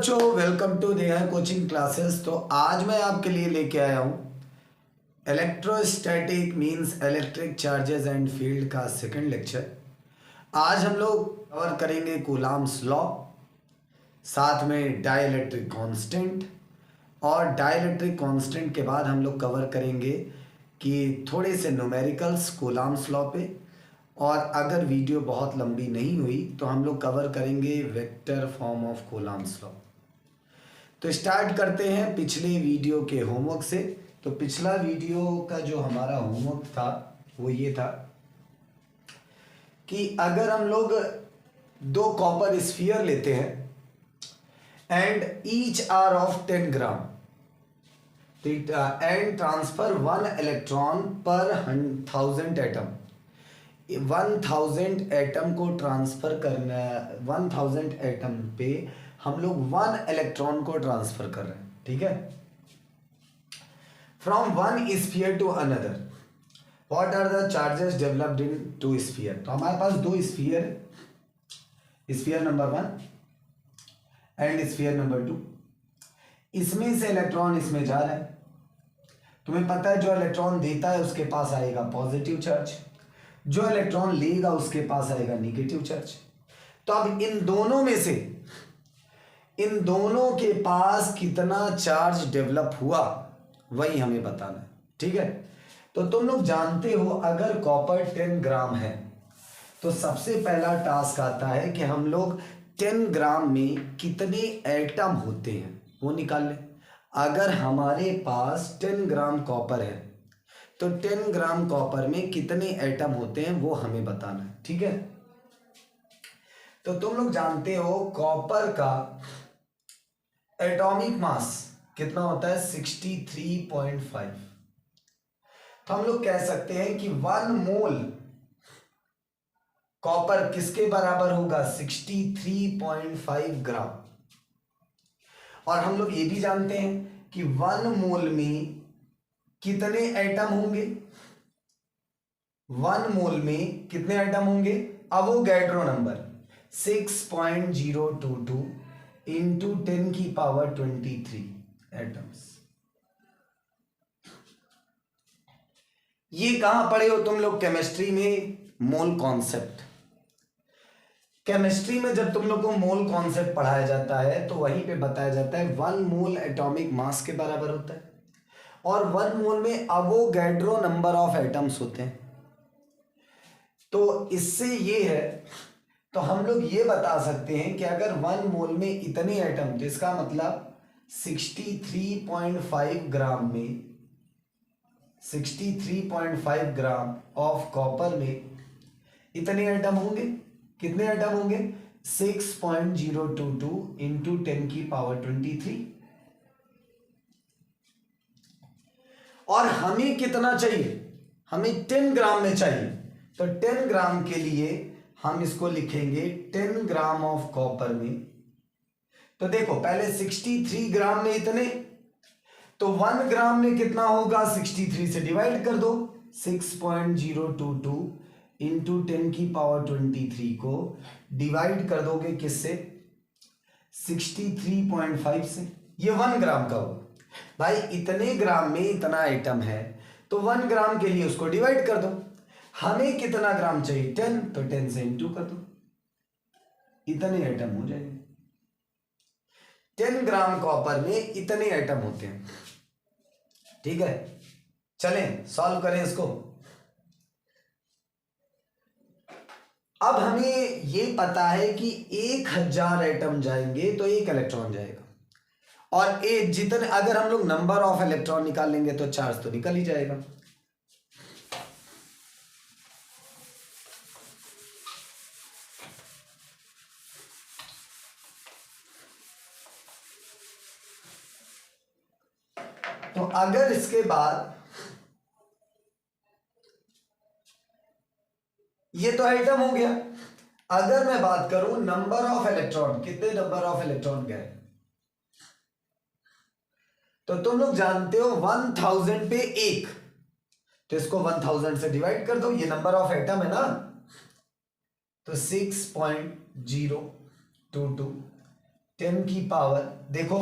बच्चों, welcome to Neha coaching classes. तो आज मैं आपके लिए लेके आया हूँ electrostatic means electric charges and field का सेकंड लेक्चर। आज हम लोग कवर करेंगे कूलाम्स लॉ, साथ में डाइलेक्ट्रिक कांस्टेंट, और डाइलेक्ट्रिक कांस्टेंट के बाद हम लोग कवर करेंगे कि थोड़े से न्यूमेरिकल्स कूलाम्स लॉ पे, और अगर वीडियो बहुत लंबी नहीं हुई तो हम लोग कवर करेंगे vector form of coulombs law. तो स्टार्ट करते हैं पिछले वीडियो के होमवर्क से। तो पिछला वीडियो का जो हमारा होमवर्क था वो ये था कि अगर हम लोग दो कॉपर स्फीयर लेते हैं and each are of 10 gram and transfer 1 electron per 1000 atom, 1000 atom को ट्रांसफर करना, 1000 एटम पे हम लोग 1 इलेक्ट्रॉन को ट्रांसफर कर रहे हैं, ठीक है, from one sphere to another. What are the charges developed in two sphere. तो हमारे पास दो sphere, sphere number 1 and sphere number 2। इसमें से इलेक्ट्रॉन इसमें जा रहा है। तुम्हें पता है जो इलेक्ट्रॉन देता है उसके पास आएगा पॉजिटिव चार्ज, जो इलेक्ट्रॉन लेगा उसके पास आएगा नेगेटिव चार्ज। तो अब इन दोनों में से इन दोनों के पास कितना चार्ज डेवलप हुआ वही हमें बताना है, ठीक है। तो तुम लोग जानते हो अगर कॉपर 10 ग्राम है तो सबसे पहला टास्क आता है कि हम लोग 10 ग्राम में कितने एटम होते हैं वो निकाल लें। अगर हमारे पास 10 ग्राम कॉपर है तो 10 ग्राम कॉपर में कितने एटम होते हैं वो हमें बताना है, ठीक है। तो तुम लोग जानते हो कॉपर का एटॉमिक मास कितना होता है 63.5। तो हम लोग कह सकते हैं कि 1 मोल कॉपर किसके बराबर होगा 63.5 ग्राम। और हम लोग ये भी जानते हैं कि 1 मोल में कितने एटम होंगे, 1 मोल में कितने एटम होंगे, अवोगैड्रो नंबर 6.022 इंटू 10 की पावर 23 एटम्स। ये कहां पढ़े हो तुम लोग केमिस्ट्री में, मोल कॉन्सेप्ट। केमिस्ट्री में जब तुम लोग को मोल कॉन्सेप्ट पढ़ाया जाता है तो वहीं पे बताया जाता है 1 मोल एटॉमिक मास के बराबर होता है और 1 मोल में अवोगैड्रो नंबर ऑफ एटम्स होते हैं। तो इससे ये है, तो हम लोग ये बता सकते हैं कि अगर 1 मोल में इतने एटम, तो इसका मतलब 63.5 ग्राम में 63.5 ग्राम ऑफ कॉपर में इतने एटम होंगे। कितने एटम होंगे 6.022 इंटू 10 की पावर 23। और हमें कितना चाहिए, हमें 10 ग्राम में चाहिए। तो 10 ग्राम के लिए हम इसको लिखेंगे 10 ग्राम ऑफ कॉपर में। तो देखो पहले 63 ग्राम में इतने, तो 1 ग्राम में कितना होगा 63 से डिवाइड कर दो, 6.022 इंटू 10 की पावर 23 को डिवाइड कर दोगे किससे 63.5 से, ये 1 ग्राम का होगा। भाई इतने ग्राम में इतना आइटम है तो 1 ग्राम के लिए उसको डिवाइड कर दो। हमें कितना ग्राम चाहिए 10, तो 10 से इंटू कर दो, इतने आइटम हो जाएंगे। 10 ग्राम कॉपर में इतने आइटम होते हैं, ठीक है। चलें सॉल्व करें इसको। अब हमें ये पता है कि 1000 एटम जाएंगे तो 1 इलेक्ट्रॉन जाएगा, और जितने अगर हम लोग नंबर ऑफ इलेक्ट्रॉन निकाल लेंगे तो चार्ज तो निकल ही जाएगा। तो अगर इसके बाद ये तो आइटम हो गया, अगर मैं बात करूं नंबर ऑफ इलेक्ट्रॉन, कितने नंबर ऑफ इलेक्ट्रॉन गए, तो तुम लोग जानते हो 1000 पे 1, तो इसको 1000 से डिवाइड कर दो, ये नंबर ऑफ एटम है ना, तो 6.022 10 की पावर, देखो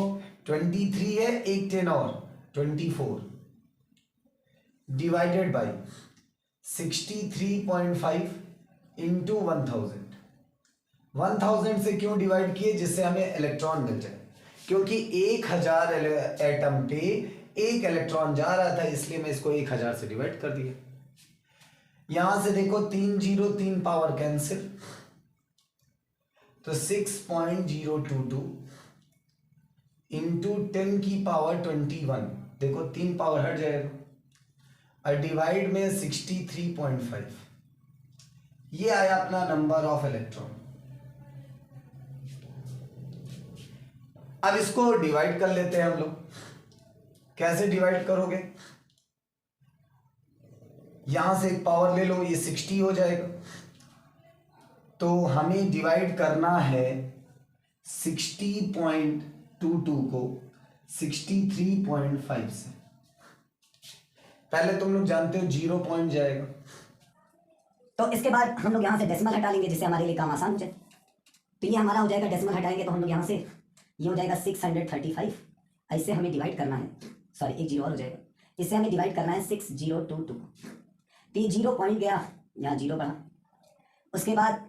23 है, एक 10 और 24 डिवाइडेड बाई 63.5 इंटू 1000 से क्यों डिवाइड किए? जिससे हमें इलेक्ट्रॉन मिल जाए, क्योंकि 1000 एटम पे एक इलेक्ट्रॉन जा रहा था, इसलिए मैं इसको 1000 से डिवाइड कर दिया। यहां से देखो 3 0 3 पावर कैंसिल, तो 6.022 इंटू 10 की पावर 21, देखो 3 पावर हट जाएगा, और डिवाइड में 63.5, ये आया अपना नंबर ऑफ इलेक्ट्रॉन। अब इसको डिवाइड कर लेते हैं हम लोग। कैसे डिवाइड करोगे? यहां से एक पावर ले लो, ये 60 हो जाएगा, तो हमें डिवाइड करना है 60.22 को 63.5 से। पहले तुम लोग जानते हो 0 पॉइंट जाएगा, तो इसके बाद हम लोग यहाँ से डेसिमल हटा लेंगे, जिससे हमारे लिए काम आसान हो जाए। तो ये हमारा हो जाएगा, डेसिमल हटाएंगे तो हम लोग यहाँ से ये हो जाएगा 635। ऐसे हमें डिवाइड करना है, सॉरी एक जीरो और हो जाएगा, इससे हमें डिवाइड करना है 6022। तो ये 0 पॉइंट गया, यहाँ 0 बढ़ा, उसके बाद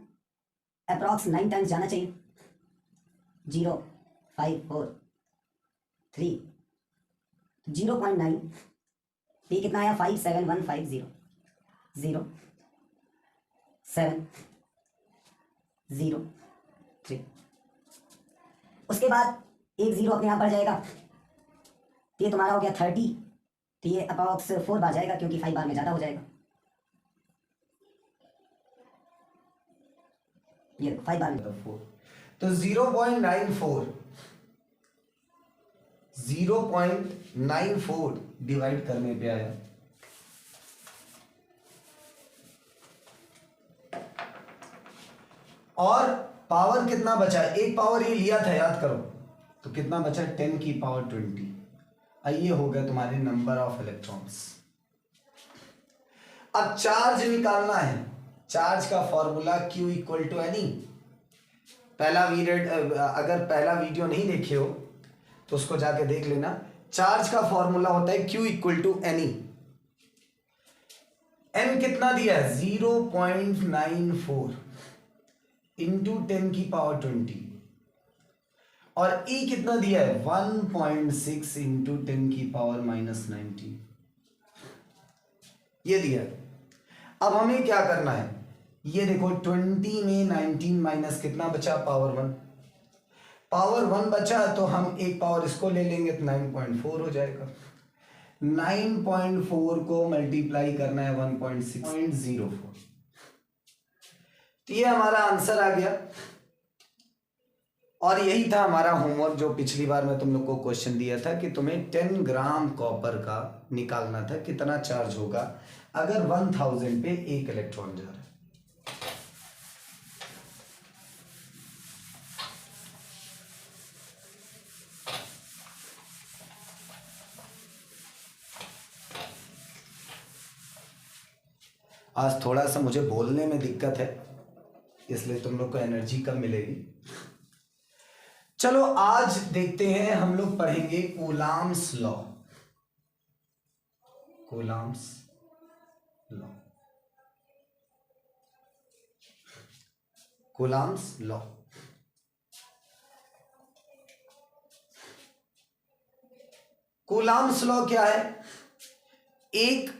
अप्रॉक्स 9 टाइम्स जाना चाहिए, 0 5 4 3 0.9, ये कितना आया 57150 0 7 0 3। उसके बाद एक जीरो अपने आप बढ़ जाएगा, तो ये तुम्हारा हो गया 30, तो ये अप्रॉक्स 4 बार जाएगा, क्योंकि 5 बार में ज़्यादा हो जाएगा। ये 5 बार में, तो 0.94 डिवाइड करने पे आया। और पावर कितना बचा? एक पावर ये लिया था, याद करो, तो कितना बचा? 10 की पावर 20। ये हो गया तुम्हारे नंबर ऑफ इलेक्ट्रॉन्स। अब चार्ज निकालना है। चार्ज का formula Q equal to n e. पहला अगर पहला वीडियो नहीं देखे हो तो उसको जाके देख लेना। चार्ज का फॉर्मूला होता है Q equal to n e. N कितना दिया है? 0.94 इंटू 10 की पावर 20, और E कितना दिया है? 1.6 इंटू 10 की पावर -19, ये दिया है। अब हमें क्या करना है? ये देखो 20 में 19 माइनस कितना बचा? पावर 1। पावर 1 बचा तो हम एक पावर इसको ले लेंगे, तो 9.4 हो जाएगा। 9.4 को मल्टीप्लाई करना है 1.6.04, तो ये हमारा आंसर आ गया। और यही था हमारा होमवर्क, जो पिछली बार मैं तुम लोग को क्वेश्चन दिया था कि तुम्हें 10 ग्राम कॉपर का निकालना था, कितना चार्ज होगा अगर 1000 पे एक इलेक्ट्रॉन जा रहा है। आज थोड़ा सा मुझे बोलने में दिक्कत है, इसलिए तुम लोग को एनर्जी कम मिलेगी। चलो आज देखते हैं, हम लोग पढ़ेंगे coulombs law. Coulomb's law, Coulomb's law. Coulomb's law क्या है? एक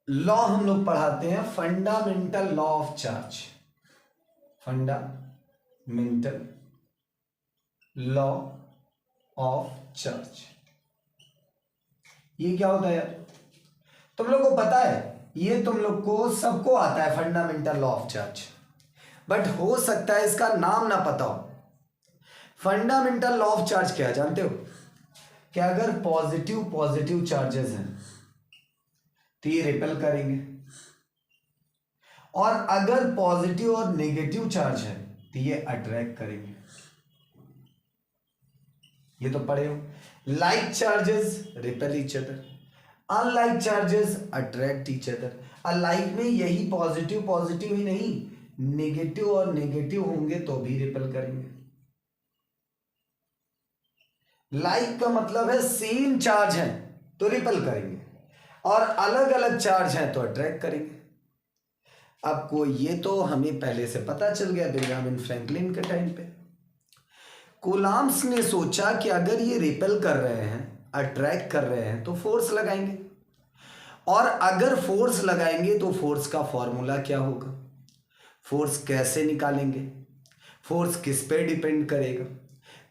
लॉ हम लोग पढ़ाते हैं, fundamental law of charge. Fundamental law of charge, ये क्या होता है यार? तुम लोग को पता है? ये तुम लोग को सबको आता है fundamental law of charge, but हो सकता है इसका नाम ना पता हो। फंडामेंटल लॉ ऑफ चार्ज क्या है जानते हो? कि अगर पॉजिटिव चार्जेस हैं तो ये रिपेल करेंगे, और अगर पॉजिटिव और नेगेटिव चार्ज है तो ये अट्रैक्ट करेंगे। ये तो पढ़े हो। Like charges repel each other, unlike charges attract each other. Alike में यही पॉजिटिव ही नहीं, नेगेटिव और नेगेटिव होंगे तो भी रिपेल करेंगे। लाइक का मतलब है सेम चार्ज है तो रिपेल करेंगे, और अलग अलग चार्ज है तो अट्रैक्ट करेंगे। आपको ये तो हमें पहले से पता चल गया बेंजामिन फ्रैंकलिन के टाइम पे। कूलाम्स ने सोचा कि अगर ये रिपेल कर रहे हैं, अट्रैक्ट कर रहे हैं, तो फोर्स लगाएंगे, और अगर फोर्स लगाएंगे तो फोर्स का फॉर्मूला क्या होगा, फोर्स कैसे निकालेंगे, फोर्स किस पे डिपेंड करेगा।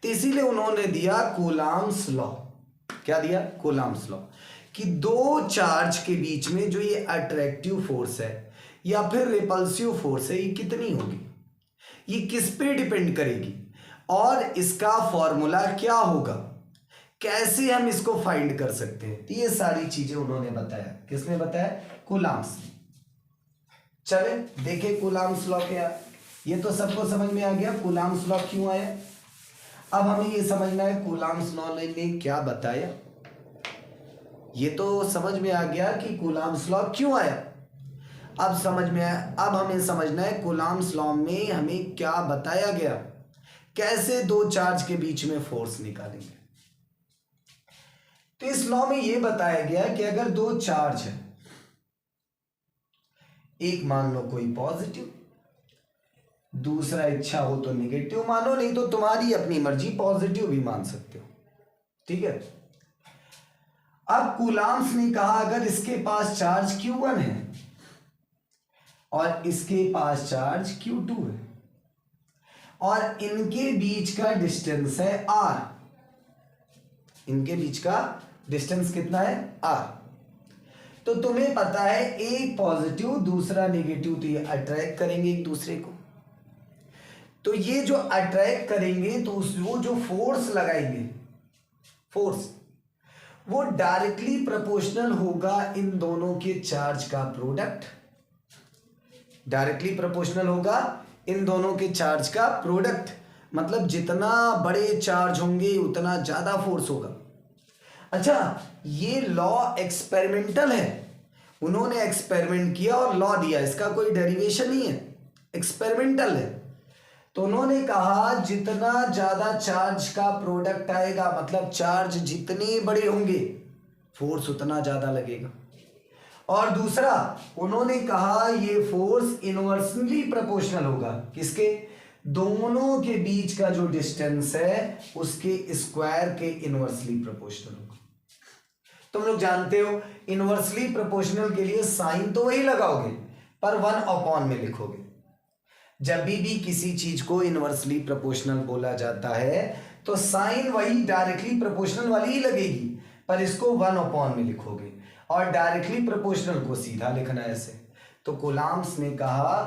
तो इसीलिए उन्होंने दिया कूलाम्स लॉ। क्या दिया? कूलाम्स लॉ, कि दो चार्ज के बीच में जो ये अट्रैक्टिव फोर्स है या फिर रिपल्सिव फोर्स है, ये कितनी होगी, ये किस पे डिपेंड करेगी, और इसका फॉर्मूला क्या होगा, कैसे हम इसको फाइंड कर सकते हैं। तो ये सारी चीजें उन्होंने बताया। किसने बताया? कूलाम्स। चले देखें कूलाम्स लॉ क्या। ये तो सबको समझ में आ गया कूलाम्स लॉ क्यों आया। अब हमें ये समझना है कूलाम्स लॉ ने क्या बताया। ये तो समझ में आ गया कि कूलाम्स लॉ क्यों आया। अब समझ में आया, अब हमें समझना है कूलाम्स लॉ में हमें क्या बताया गया, कैसे दो चार्ज के बीच में फोर्स निकालेंगे। तो इस लॉ में यह बताया गया कि अगर दो चार्ज है, एक मान लो कोई पॉजिटिव, दूसरा इच्छा हो तो नेगेटिव मानो, नहीं तो तुम्हारी अपनी मर्जी, पॉजिटिव भी मान सकते हो, ठीक है। अब कूलाम्स ने कहा अगर इसके पास चार्ज Q1 है और इसके पास चार्ज Q2 है और इनके बीच का डिस्टेंस है R, इनके बीच का डिस्टेंस कितना है? R। तो तुम्हें पता है एक पॉजिटिव दूसरा नेगेटिव, तो ये अट्रैक्ट करेंगे एक दूसरे को। तो ये जो अट्रैक्ट करेंगे तो वो जो फोर्स लगाएंगे, फोर्स वो डायरेक्टली प्रोपोर्शनल होगा इन दोनों के चार्ज का प्रोडक्ट, डायरेक्टली प्रोपोर्शनल होगा इन दोनों के चार्ज का प्रोडक्ट। मतलब जितना बड़े चार्ज होंगे उतना ज्यादा फोर्स होगा। अच्छा, ये लॉ एक्सपेरिमेंटल है, उन्होंने एक्सपेरिमेंट किया और लॉ दिया, इसका कोई डेरिवेशन नहीं है, एक्सपेरिमेंटल है। तो उन्होंने कहा जितना ज्यादा चार्ज का प्रोडक्ट आएगा, मतलब चार्ज जितने बड़े होंगे फोर्स उतना ज्यादा लगेगा। और दूसरा उन्होंने कहा ये फोर्स इनवर्सली प्रोपोर्शनल होगा, किसके? दोनों के बीच का जो डिस्टेंस है उसके स्क्वायर के इनवर्सली प्रोपोर्शनल होगा। तुम लोग जानते हो इनवर्सली प्रोपोर्शनल के लिए साइन तो वही लगाओगे पर 1/, में लिखोगे। जब भी किसी चीज को इनवर्सली प्रोपोर्शनल बोला जाता है तो साइन वही डायरेक्टली प्रोपोर्शनल वाली ही लगेगी, पर इसको 1/, में लिखोगे, और डायरेक्टली प्रोपोर्शनल को सीधा लिखना है ऐसे। तो कूलाम्स ने कहा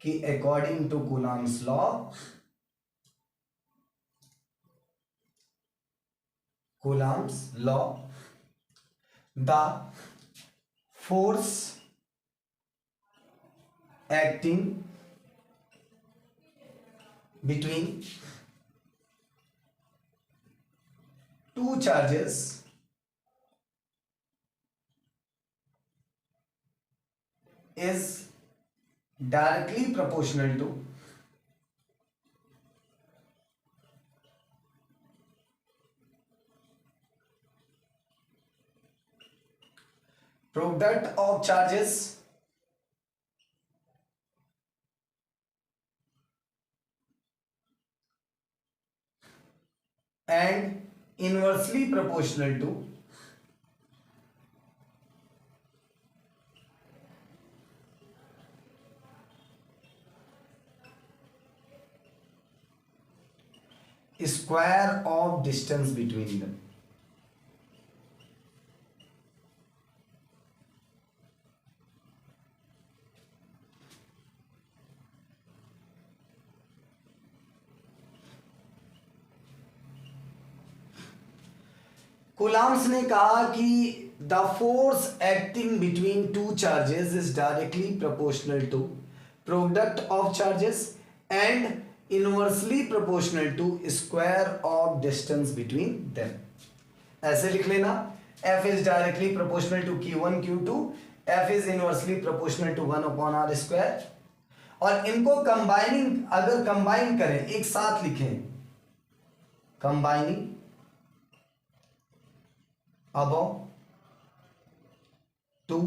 कि according to Coulomb's law, Coulomb's law, the force acting between two charges is directly proportional to product of charges and inversely proportional to square of distance between them। कूलाम्स ने कहा कि the force acting between two charges is directly proportional to product of charges and inversely proportional to square of distance between them. ऐसे लिख लेना, F is directly proportional to Q1 Q2, F is inversely proportional to 1/r square. और इनको combining, अगर combine करें, एक साथ लिखें, कंबाइनिंग अबव टू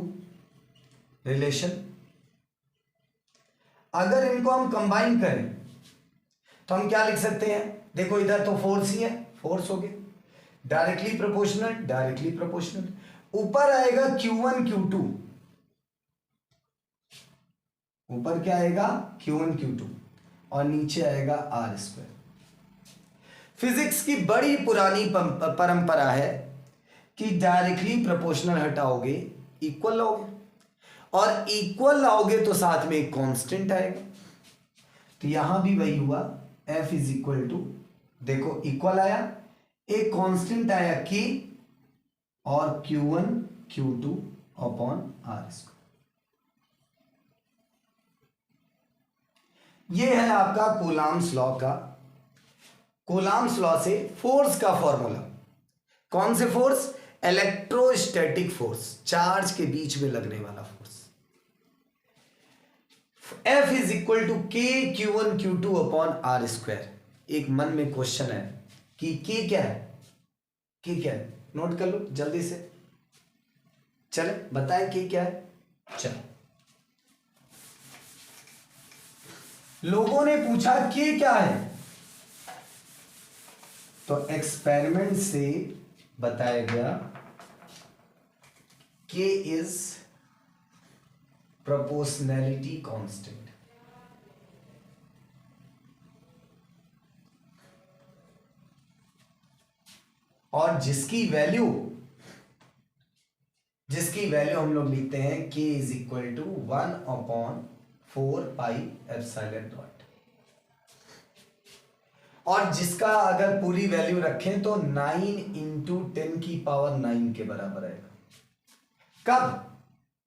रिलेशन। अगर इनको हम कंबाइन करें तो हम क्या लिख सकते हैं? देखो इधर तो फोर्स ही है, फोर्स हो गए, डायरेक्टली प्रोपोर्शनल, डायरेक्टली प्रोपोर्शनल। ऊपर आएगा Q1 Q2, ऊपर क्या आएगा? Q1 Q2, और नीचे आएगा R स्क्वायर। फिजिक्स की बड़ी पुरानी परंपरा है कि डायरेक्टली प्रोपोर्शनल हटाओगे इक्वल लाओगे, और इक्वल लाओगे तो साथ में एक कांस्टेंट आएगा। तो यहां भी वही हुआ, F इज इक्वल टू, देखो इक्वल आया, एक कांस्टेंट आया K, और Q1 Q2 upon R square. ये है आपका कूलाम्स लॉ का, कूलाम्स लॉ से फोर्स का फॉर्मूला। कौन से फोर्स? इलेक्ट्रोस्टैटिक फोर्स, चार्ज के बीच में लगने वाला force. F is equal to K Q1 Q2 upon R square. एक मन में क्वेश्चन है कि K क्या है? K क्या है? नोट कर लो जल्दी से, चले बताएं K क्या है। चलो, लोगों ने पूछा K क्या है, तो एक्सपेरिमेंट से बताया गया K इज प्रोपोर्शनैलिटी कांस्टेंट। और जिसकी वैल्यू हम लोग लिखते हैं K इज इक्वल टू 1/4πε0, और जिसका अगर पूरी वैल्यू रखें तो 9 × 10⁹ के बराबर आएगा। कब?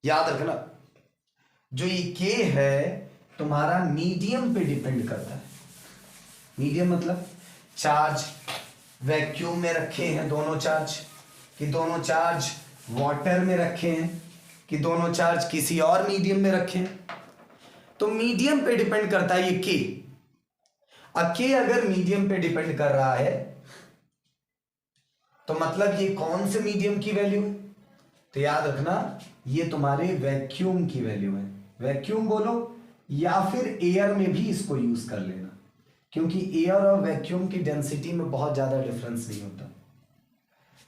याद रखना, जो ये K है तुम्हारा मीडियम पे डिपेंड करता है। मीडियम मतलब चार्ज वैक्यूम में रखे हैं दोनों चार्ज, कि दोनों चार्ज वाटर में रखे हैं, कि दोनों चार्ज किसी और मीडियम में रखे हैं। तो मीडियम पे डिपेंड करता है ये K। अब K अगर मीडियम पे डिपेंड कर रहा है तो मतलब ये कौन से मीडियम की वैल्यू है? तो याद रखना, ये तुम्हारे वैक्यूम की वैल्यू है। वैक्यूम बोलो या फिर एयर में भी इसको यूज कर लेना, क्योंकि एयर और वैक्यूम की डेंसिटी में बहुत ज्यादा डिफरेंस नहीं होता।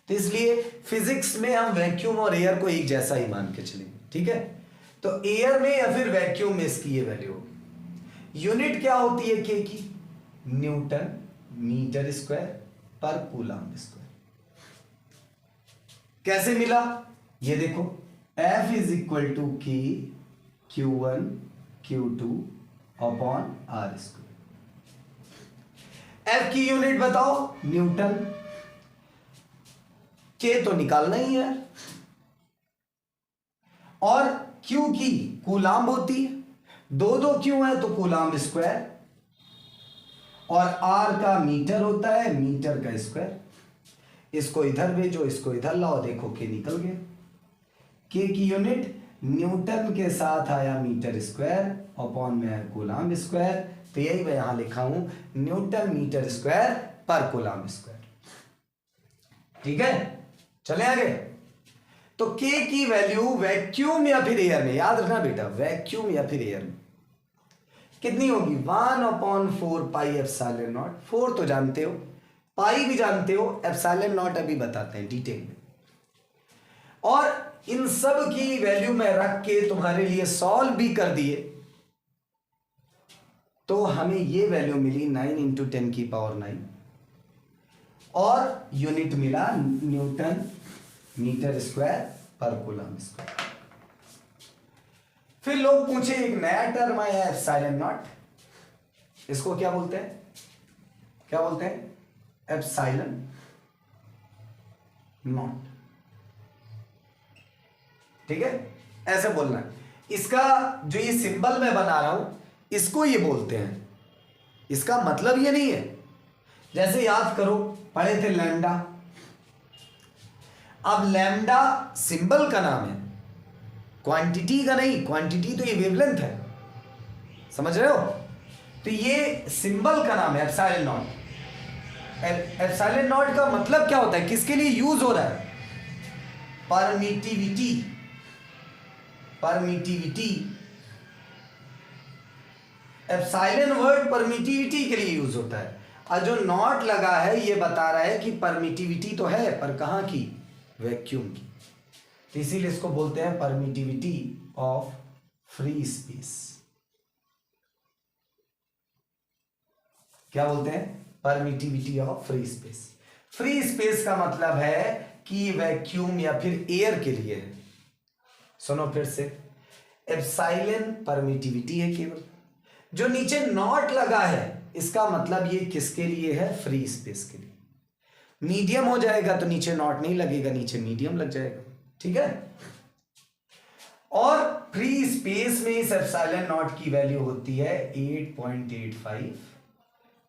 तो इसलिए फिजिक्स में हम वैक्यूम और एयर को एक जैसा ही मान के चलेंगे, ठीक है। तो एयर में या फिर वैक्यूम में इसकी ये वैल्यू होगी। यूनिट क्या होती है K की? Newton metre square per coulomb square. कैसे मिला ये देखो, F is equal to K Q1 Q2 upon R square. F की यूनिट बताओ, न्यूटन। K तो निकालना ही है, और Q की कूलाम्ब होती है, दो Q है तो कूलाम्ब स्क्वायर, और R का मीटर होता है, मीटर का स्क्वायर। इसको इधर भेजो, इसको इधर लाओ, देखो K निकल गया। K की यूनिट न्यूटन के साथ आया मीटर स्क्वायर अपॉन में है कूलाम्ब स्क्वायर। तो यही मैं यहां लिखा हूं, न्यूटन मीटर स्क्वायर पर कूलाम्ब स्क्वायर। ठीक है, चले आगे। तो K की वैल्यू वैक्यूम या फिर एयर में, याद रखना बेटा, वैक्यूम या फिर एयर में कितनी होगी? 1/4πε0। 4 तो जानते हो, पाई भी जानते हो, ε0 अभी बताते हैं डिटेल में। और इन सब की वैल्यू में रख के तुम्हारे लिए सॉल्व भी कर दिए, तो हमें ये वैल्यू मिली 9 × 10⁹, और यूनिट मिला Newton metre square per coulomb square. फिर लोग पूछे, एक नया टर्म आया है ε0, इसको क्या बोलते हैं? क्या बोलते हैं? ε0। ठीक है, ऐसे बोलना है। इसका जो ये सिंबल मैं बना रहा हूं, इसको ये बोलते हैं। इसका मतलब ये नहीं है, जैसे याद करो पढ़े थे लैम्डा। अब लैम्डा सिंबल का नाम है, क्वांटिटी का नहीं। क्वांटिटी तो ये वेवलेंथ है, समझ रहे हो? तो ये सिंबल का नाम है ε0। ε0 का मतलब क्या होता है, किसके लिए यूज हो रहा है? परमिटिविटी एप्सिलॉन वर्ड परमिटिविटी के लिए यूज होता है, और जो नॉट लगा है ये बता रहा है कि परमिटिविटी तो है पर कहाँ की, वैक्यूम की। तो इसीलिए इसको बोलते हैं परमिटिविटी ऑफ फ्री स्पेस। क्या बोलते हैं? Permittivity of free space. Free space का मतलब है कि वैक्यूम या फिर एयर के लिए है। सुनो फिर से, एप्सिलॉन परमिटिविटी है केवल, जो नीचे नॉट लगा है इसका मतलब ये किसके लिए है? फ्री स्पेस के लिए। मीडियम हो जाएगा तो नीचे नॉट नहीं लगेगा, नीचे मीडियम लग जाएगा, ठीक है। और फ्री स्पेस में इस एप्सिलॉन नॉट की वैल्यू होती है 8.85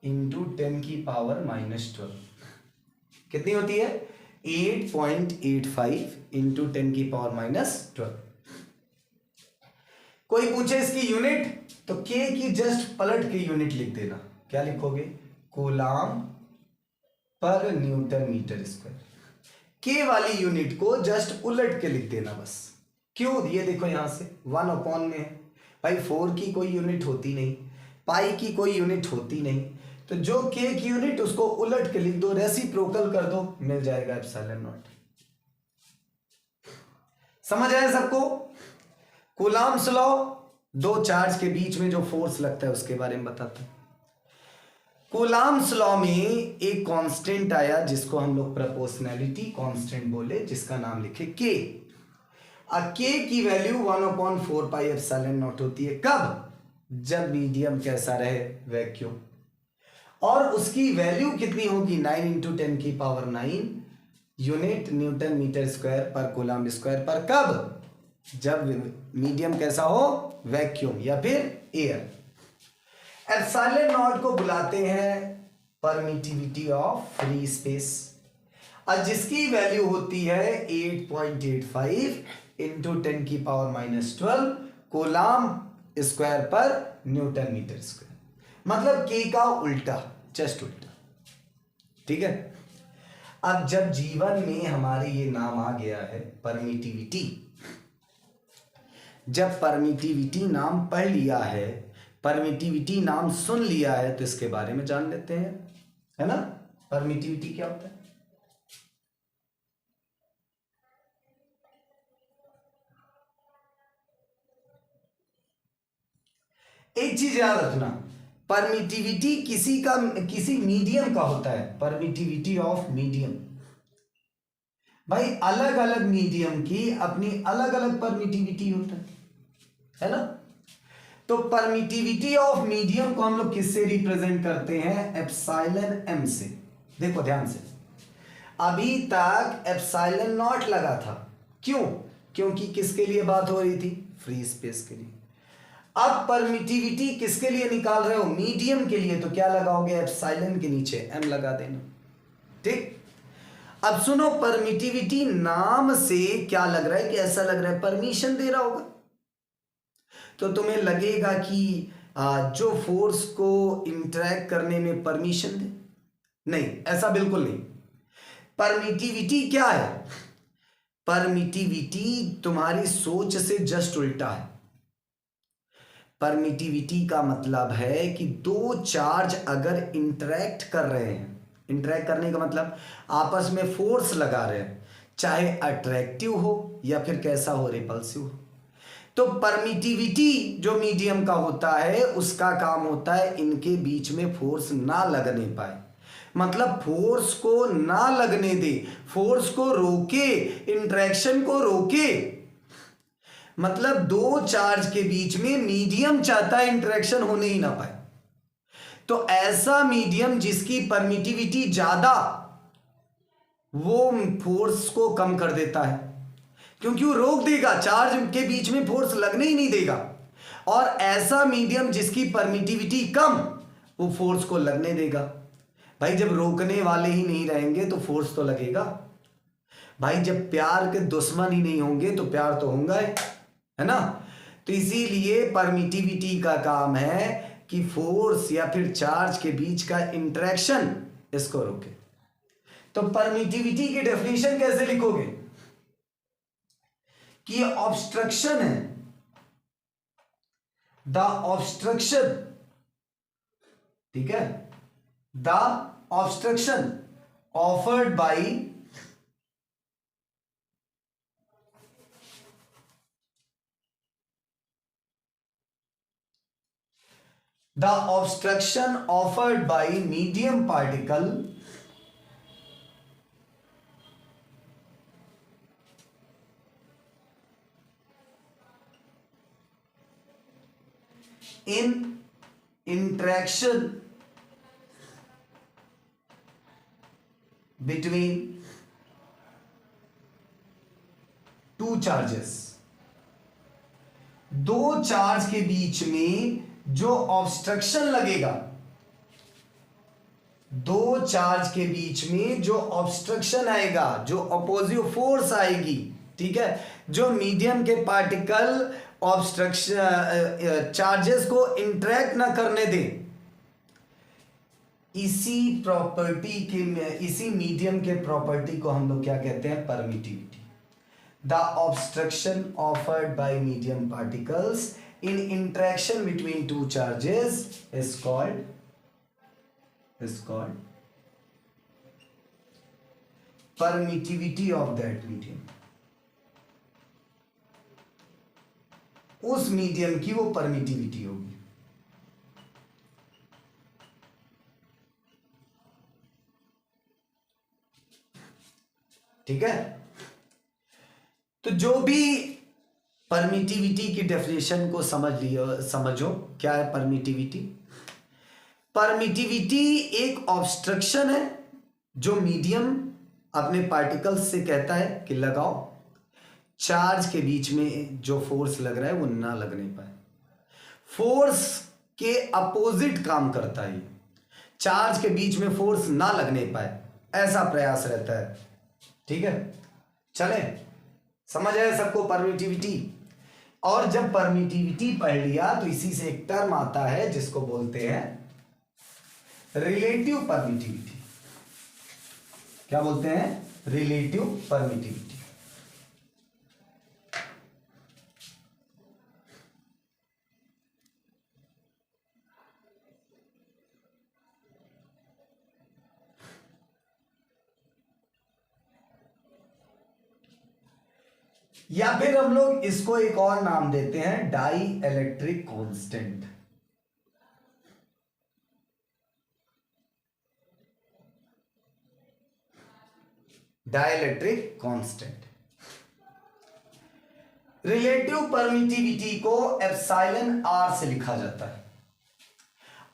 इंटू 10 की पावर -12। कितनी होती है? 8.85 इंटू 10 की पावर -12। कोई पूछे इसकी यूनिट तो के की जस्ट पलट के यूनिट लिख देना। क्या लिखोगे? कूलाम पर न्यूटन मीटर स्क्वायर। के वाली यूनिट को जस्ट उलट के लिख देना बस। क्यों? ये देखो यहां से 1 अपॉन में है भाई, 4 की कोई यूनिट होती नहीं, पाई की कोई यूनिट होती नहीं, तो जो के की यूनिट उसको उलट के लिख दो, रेसिप्रोकल कर दो, मिल जाएगा एप्सिलॉन नॉट। समझ आया सबको? कूलाम्स लॉ, दो चार्ज के बीच में जो फोर्स लगता है उसके बारे में बताता है। कूलाम्स लॉ में एक कांस्टेंट आया जिसको हम लोग प्रोपोर्शनैलिटी कांस्टेंट बोले, जिसका नाम लिखे के। के की वैल्यू 1/4 पाई एप्सिलॉन नॉट होती है। कब? जब मीडियम कैसा रहे? वैक्यूम। और उसकी वैल्यू कितनी होगी? 9 इंटू 10 की power 9 unit newton metre square per coulomb square पर। कब? जब मीडियम कैसा हो? वैक्यूम या फिर एयर। एप्सिलॉन नॉट को बुलाते हैं परमिटिविटी ऑफ फ्री स्पेस, और जिसकी वैल्यू होती है 8.85 इंटू 10 की पावर -12 कूलाम स्क्वायर पर न्यूटन मीटर स्क्वायर। मतलब के का उल्टा, जस्ट उल्टा, ठीक है। अब जब जीवन में हमारे ये नाम आ गया है परमिटिविटी, जब परमिटिविटी नाम पढ़ लिया है, परमिटिविटी नाम सुन लिया है, तो इसके बारे में जान लेते हैं, है ना। परमिटिविटी क्या होता है? एक चीज याद रखना, परमिटिविटी किसी मीडियम का होता है, परमिटिविटी ऑफ मीडियम। भाई अलग अलग मीडियम की अपनी अलग अलग परमिटिविटी होता है ना। तो परमिटिविटी ऑफ मीडियम को हम लोग किससे रिप्रेजेंट करते हैं? एप्सिलॉन एम से। देखो ध्यान से, अभी तक एप्सिलॉन नॉट लगा था, क्यों? क्योंकि किसके लिए बात हो रही थी? फ्री स्पेस के लिए। अब परमिटिविटी किसके लिए निकाल रहे हो? मीडियम के लिए, तो क्या लगाओगे? एप्सिलॉन के नीचे एम लगा देना, ठीक। अब सुनो, परमिटिविटी नाम से क्या लग रहा है कि ऐसा लग रहा है परमिशन दे रहा होगा, तो तुम्हें लगेगा कि जो फोर्स को इंटरैक्ट करने में परमिशन दे। नहीं, ऐसा बिल्कुल नहीं। परमिटिविटी क्या है? परमिटिविटी तुम्हारी सोच से जस्ट उल्टा है। परमिटिविटी का मतलब है कि दो चार्ज अगर इंटरैक्ट कर रहे हैं, इंटरैक्ट करने का मतलब आपस में फोर्स लगा रहे हैं, चाहे अट्रैक्टिव हो या फिर कैसा हो, रिपल्सिव हो, तो परमिटिविटी जो मीडियम का होता है उसका काम होता है इनके बीच में फोर्स ना लगने पाए, मतलब फोर्स को ना लगने दे, फोर्स को रोके, इंटरेक्शन को रोके। मतलब दो चार्ज के बीच में मीडियम चाहता है इंटरेक्शन होने ही ना पाए, तो ऐसा मीडियम जिसकी परमिटिविटी ज्यादा, वो फोर्स को कम कर देता है, क्योंकि वो रोक देगा, चार्ज के बीच में फोर्स लगने ही नहीं देगा। और ऐसा मीडियम जिसकी परमिटिविटी कम, वो फोर्स को लगने देगा। भाई जब रोकने वाले ही नहीं रहेंगे तो फोर्स तो लगेगा। भाई जब प्यार के दुश्मन ही नहीं होंगे तो प्यार तो होगा है ना। तो इसीलिए परमिटिविटी का काम है कि फोर्स या फिर चार्ज के बीच का इंटरेक्शन इसको रोके। तो परमिटिविटी की डेफिनेशन कैसे लिखोगे? कि ऑब्स्ट्रक्शन है, द ऑब्स्ट्रक्शन, ठीक है, the obstruction offered by the obstruction offered by medium particle in interaction between two charges, दो चार्ज के बीच में जो ऑब्स्ट्रक्शन लगेगा, दो चार्ज के बीच में जो ऑब्स्ट्रक्शन आएगा, जो अपोजिट फोर्स आएगी, ठीक है, जो मीडियम के पार्टिकल ऑब्स्ट्रक्शन चार्जेस को इंटरेक्ट ना करने दे, इसी प्रॉपर्टी के, इसी मीडियम के प्रॉपर्टी को हम लोग क्या कहते हैं, permittivity. The obstruction offered by medium particles in interaction between two charges is called permittivity of that medium, उस मीडियम की वो परमिटिविटी होगी। ठीक है, तो जो भी परमिटिविटी की डेफिनेशन को समझो क्या है परमिटिविटी। परमिटिविटी एक ऑब्स्ट्रक्शन है जो मीडियम अपने पार्टिकल्स से कहता है कि लगाओ, चार्ज के बीच में जो फोर्स लग रहा है वो ना लगने पाए, फोर्स के अपोजिट काम करता है, चार्ज के बीच में फोर्स ना लगने पाए, ऐसा प्रयास रहता है। ठीक है, चले, समझ आए सबको परमिटिविटी। और जब परमिटिविटी पढ़ लिया तो इसी से एक टर्म आता है जिसको बोलते हैं रिलेटिव परमिटिविटी। क्या बोलते हैं, रिलेटिव परमिटिविटी। या फिर हम लोग इसको एक और नाम देते हैं dielectric constant. Dielectric constant. Relative permittivity को एप्सिलॉन आर से लिखा जाता है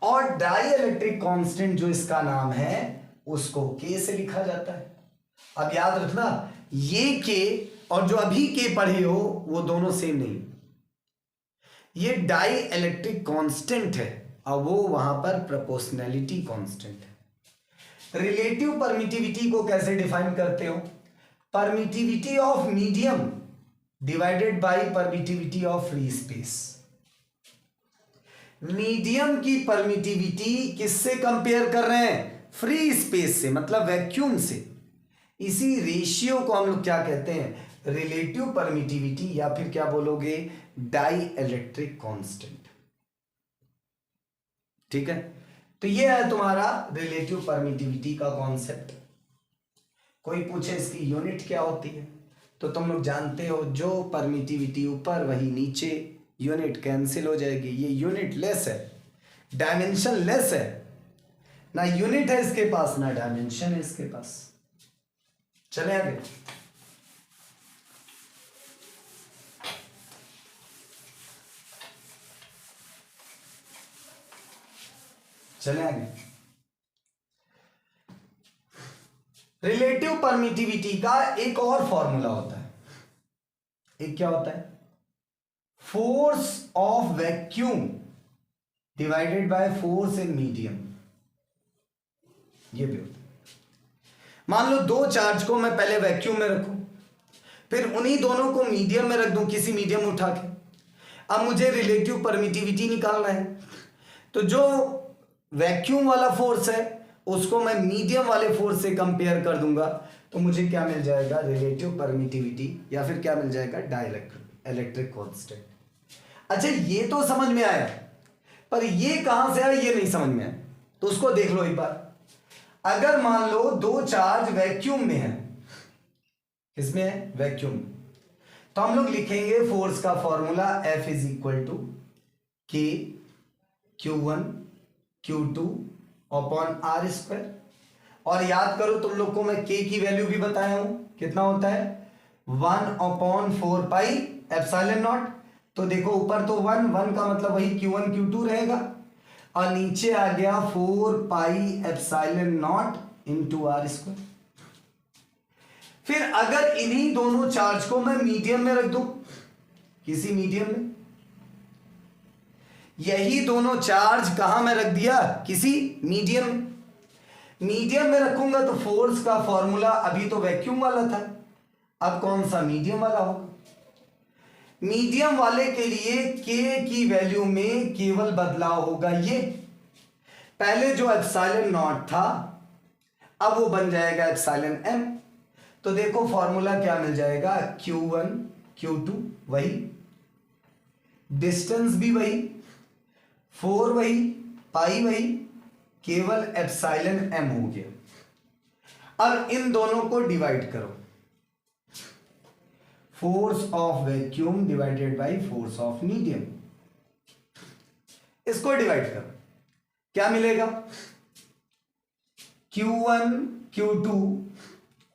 और डाई इलेक्ट्रिक कांस्टेंट जो इसका नाम है उसको के से लिखा जाता है। अब याद रखना, ये के और जो अभी के पढ़े हो वो दोनों सेम नहीं। ये डाई इलेक्ट्रिक कांस्टेंट है और वो वहां पर प्रोपोर्शनैलिटी कांस्टेंट है। रिलेटिव परमिटिविटी को कैसे डिफाइन करते हो, permittivity of medium divided by permittivity of free space. Medium की परमिटिविटी किससे कंपेयर कर रहे हैं, फ्री स्पेस से, मतलब वैक्यूम से। इसी रेशियो को हम लोग क्या कहते हैं, रिलेटिव परमिटिविटी, या फिर क्या बोलोगे, डाई इलेक्ट्रिक कांस्टेंट। ठीक है, तो ये है तुम्हारा रिलेटिव परमिटिविटी का कॉन्सेप्ट। कोई पूछे इसकी यूनिट क्या होती है तो तुम लोग जानते हो, जो परमिटिविटी ऊपर वही नीचे, यूनिट कैंसिल हो जाएगी। ये यूनिट लेस है, डायमेंशन लेस है, ना यूनिट है इसके पास ना डायमेंशन है इसके पास। चले आगे, चले आगे। रिलेटिव परमिटिविटी का एक और फॉर्मूला होता है। एक क्या होता है, force of vacuum divided by force in medium. ये भी होता है। मान लो दो चार्ज को मैं पहले वैक्यूम में रखूं, फिर उन्हीं दोनों को मीडियम में रख दूं, किसी मीडियम उठा के। अब मुझे रिलेटिव परमिटिविटी निकालना है, तो जो वैक्यूम वाला फोर्स है उसको मैं मीडियम वाले फोर्स से कंपेयर कर दूंगा, तो मुझे क्या मिल जाएगा, रिलेटिव परमिटिविटी, या फिर क्या मिल जाएगा, डाइलेक्ट्रिक कांस्टेंट। अच्छा ये तो समझ में आया, पर ये कहां से आया ये नहीं समझ में आया, तो उसको देख लो एक बार। अगर मान लो दो चार्ज वैक्यूम में है, किसमें है, वैक्यूम में, तो हम लोग लिखेंगे फोर्स का formula F is equal to K Q1 Q2 upon R square. और याद करो तुम लोग को मैं K की वैल्यू भी बताया हूं, कितना होता है 1/4 पाई एप्सिलॉन नॉट। तो देखो ऊपर तो 1 का मतलब वही Q1 Q2 रहेगा, और नीचे आ गया 4 pi epsilon not into R square. फिर अगर इन्हीं दोनों चार्ज को मैं मीडियम में रख दूं, किसी मीडियम में, यही दोनों चार्ज कहां में रख दिया, किसी मीडियम में। मीडियम में रखूंगा तो फोर्स का फॉर्मूला अभी तो वैक्यूम वाला था, अब कौन सा, मीडियम वाला होगा। मीडियम वाले के लिए K की वैल्यू में केवल बदलाव होगा ये, पहले जो एप्सिलॉन नॉट था अब वो बन जाएगा एप्सिलॉन m। तो देखो फॉर्मूला क्या मिल जाएगा, Q1 Q2 वही, डिस्टेंस भी वही, 4 वही, पाई वही, केवल एप्सिलॉन m हो गया। अब इन दोनों को डिवाइड करो, force of vacuum divided by force of medium, इसको डिवाइड करो, क्या मिलेगा, Q1 Q2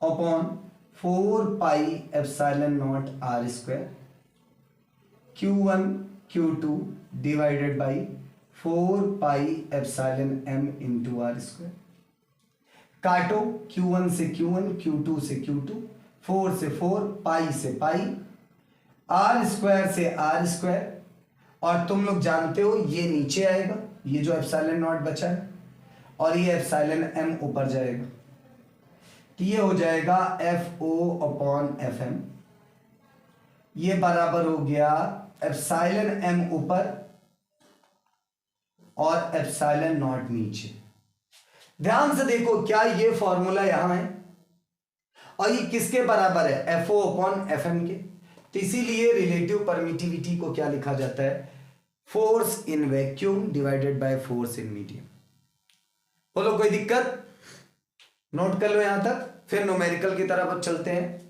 upon 4 pi epsilon not R square, Q1 Q2 divided by 4 pi epsilon m into R square. काटो, Q1 से Q1, Q2 से Q2, 4 से 4, पाई से पाई, R square से R स्क्वायर, और तुम लोग जानते हो ये नीचे आएगा, ये जो एप्सिलॉन नॉट बचा है, और ये एप्सिलॉन m ऊपर जाएगा, तो ये हो जाएगा FO अपॉन FM। ये बराबर हो गया एप्सिलॉन m ऊपर और एप्सिलॉन नॉट नीचे। ध्यान से देखो, क्या ये फॉर्मूला यहां है, और ये किसके बराबर है, FO अपॉन FM के। तो इसीलिए रिलेटिव परमिटिविटी को क्या लिखा जाता है, force in vacuum divided by force in medium. बोलो कोई दिक्कत, नोट कर लो यहां तक, फिर न्यूमेरिकल की तरफ चलते हैं।